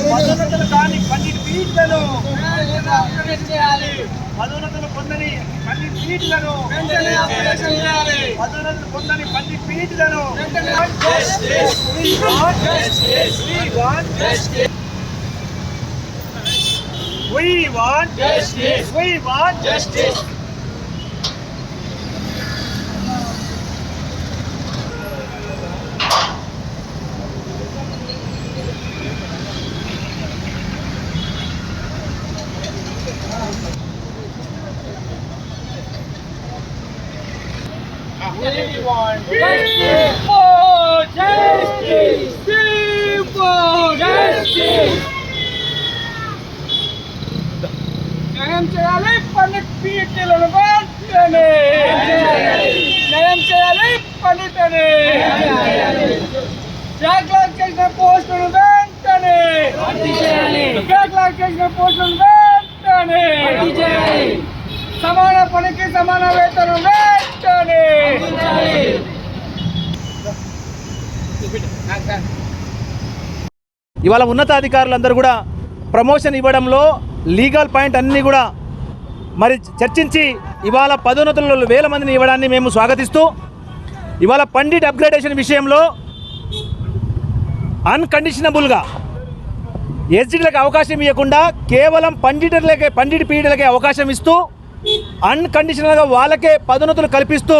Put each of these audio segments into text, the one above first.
పదోన్నతులు కాని 12 ఫీట్లను పదోన్నతులు పొందని 12 ఫీట్లను పదోన్నతులు పొందని 12 ఫీట్లను We want justice. We want justice. We want justice. For justice. For justice. న్యాయం చేయాలి 12 ఫీట్లను వెంటనే న్యాయం చేయాలి 12 బ్యాక్లాగ్ చేసిన పోస్టులను వెంటనే బ్యాక్లాగ్ చేసిన పోస్టులను వెంటనే సమాన పనికి సమాన వేతనం వెంటనే. ఇవాళ ఉన్నతాధికారులందరూ కూడా ప్రమోషన్ ఇవ్వడంలో లీగల్ పాయింట్ అన్నీ కూడా మరి చర్చించి ఇవాళ పదోన్నతులలో 1000 మందిని ఇవ్వడాన్ని మేము స్వాగతిస్తూ ఇవాళ పండిట్ అప్గ్రేడేషన్ విషయంలో అన్కండిషనబుల్గా ఎస్జిలకు అవకాశం ఇవ్వకుండా కేవలం పండిట్ పీడలకే అవకాశం ఇస్తూ అన్కండిషనల్గా వాళ్ళకే పదోన్నతులు కల్పిస్తూ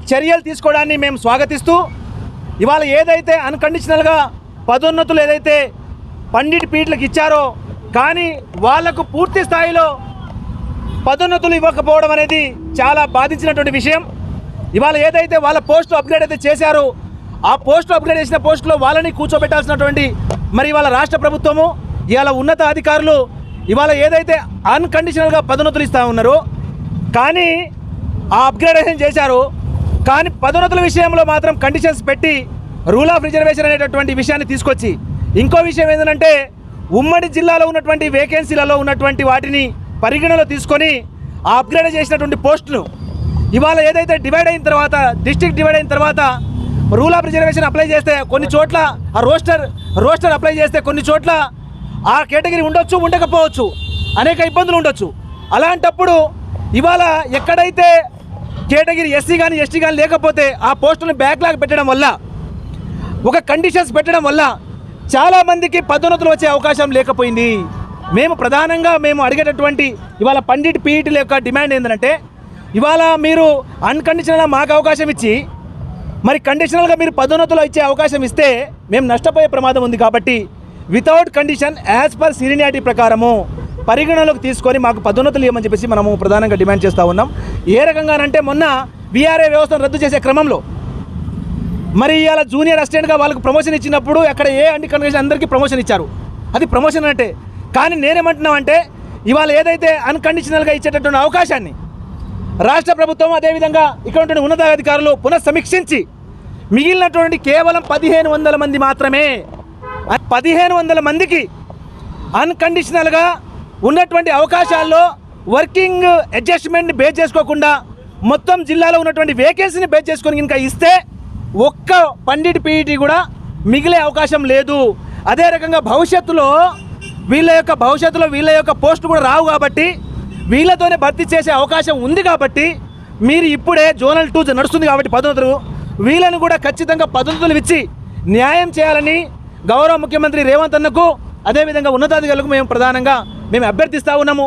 చర్యలు తీసుకోవడాన్ని మేము స్వాగతిస్తూ ఇవాళ ఏదైతే అన్కండిషనల్గా పదోన్నతులు ఏదైతే పండిట్ పీడలకు ఇచ్చారో కానీ వాళ్లకు పూర్తి స్థాయిలో పదోన్నతులు ఇవ్వకపోవడం అనేది చాలా బాధించినటువంటి విషయం. ఇవాళ ఏదైతే వాళ్ళ పోస్టు అప్గ్రేడ్ అయితే చేశారో ఆ పోస్టు అప్గ్రేడ్ చేసిన పోస్టులో వాళ్ళని కూర్చోబెట్టాల్సినటువంటి మరి ఇవాళ రాష్ట్ర ప్రభుత్వము ఇవాళ ఉన్నత అధికారులు ఇవాళ ఏదైతే అన్కండిషనల్గా పదోన్నతులు ఇస్తూ ఉన్నారో కానీ ఆ అప్గ్రేడేషన్ చేశారు కానీ పదోన్నతుల విషయంలో మాత్రం కండిషన్స్ పెట్టి రూల్ ఆఫ్ రిజర్వేషన్ అనేటటువంటి విషయాన్ని తీసుకొచ్చి ఇంకో విషయం ఏంటంటే ఉమ్మడి జిల్లాలో ఉన్నటువంటి వేకెన్సీలలో ఉన్నటువంటి వాటిని పరిగణలో తీసుకొని ఆ అప్గ్రేడ్ చేసినటువంటి పోస్టులు ఇవాళ ఏదైతే డివైడ్ అయిన తర్వాత డిస్ట్రిక్ట్ డివైడ్ అయిన తర్వాత రూల్ ఆఫ్ రిజర్వేషన్ అప్లై చేస్తే కొన్ని చోట్ల ఆ రోస్టర్ అప్లై చేస్తే కొన్ని చోట్ల ఆ కేటగిరీ ఉండొచ్చు ఉండకపోవచ్చు అనేక ఇబ్బందులు ఉండొచ్చు. అలాంటప్పుడు ఇవాళ ఎక్కడైతే కేటగిరీ ఎస్సీ కానీ ఎస్టీ కానీ లేకపోతే ఆ పోస్టులను బ్యాక్లాగ్ పెట్టడం వల్ల ఒక కండిషన్స్ పెట్టడం వల్ల చాలామందికి పదోన్నతులు వచ్చే అవకాశం లేకపోయింది. మేము ప్రధానంగా అడిగేటటువంటి ఇవాళ పండిట్ పీఈటీల యొక్క డిమాండ్ ఏంటంటే ఇవాళ మీరు అన్కండిషనల్గా మాకు అవకాశం ఇచ్చి మరి కండిషనల్గా మీరు పదోన్నతులు ఇచ్చే అవకాశం ఇస్తే మేము నష్టపోయే ప్రమాదం ఉంది కాబట్టి without condition as per seniority ప్రకారము పరిగణలోకి తీసుకొని మాకు పదోన్నతులు ఇవ్వమని చెప్పేసి మనము ప్రధానంగా డిమాండ్ చేస్తూ ఉన్నాం. ఏ రకంగానంటే మొన్న వీఆర్ఏ వ్యవస్థను రద్దు చేసే క్రమంలో మరి ఇవాళ జూనియర్ అసిస్టెంట్గా వాళ్ళకు ప్రమోషన్ ఇచ్చినప్పుడు అక్కడ ఏ కండిషన్ అందరికీ ప్రమోషన్ ఇచ్చారు, అది ప్రమోషన్ అంటే. కానీ నేనేమంటున్నామంటే ఇవాళ ఏదైతే అన్కండిషనల్గా ఇచ్చేటటువంటి అవకాశాన్ని రాష్ట్ర ప్రభుత్వం అదేవిధంగా ఇక్కడ ఉంటున్న ఉన్నతాధికారులు పునఃసమీక్షించి మిగిలినటువంటి కేవలం 1500 మంది మాత్రమే 1500 మందికి అన్కండిషనల్గా ఉన్నటువంటి అవకాశాల్లో వర్కింగ్ అడ్జస్ట్మెంట్ని బేస్ చేసుకోకుండా మొత్తం జిల్లాలో ఉన్నటువంటి వేకెన్సీని బేస్ చేసుకొని ఇంకా ఇస్తే ఒక్క పండిట్ పీఈటీ కూడా మిగిలే అవకాశం లేదు. అదే రకంగా భవిష్యత్తులో వీళ్ళ యొక్క పోస్టు కూడా రావు కాబట్టి వీళ్ళతోనే భర్తీ చేసే అవకాశం ఉంది కాబట్టి మీరు ఇప్పుడే జోనల్ 2 నడుస్తుంది కాబట్టి పదోన్నతులు వీళ్ళని కూడా ఖచ్చితంగా పదోన్నతులు ఇచ్చి న్యాయం చేయాలని గౌరవ ముఖ్యమంత్రి రేవంత్ అన్నకు అదేవిధంగా ఉన్నతాధికారులకు మేము ప్రధానంగా అభ్యర్థిస్తూ ఉన్నాము.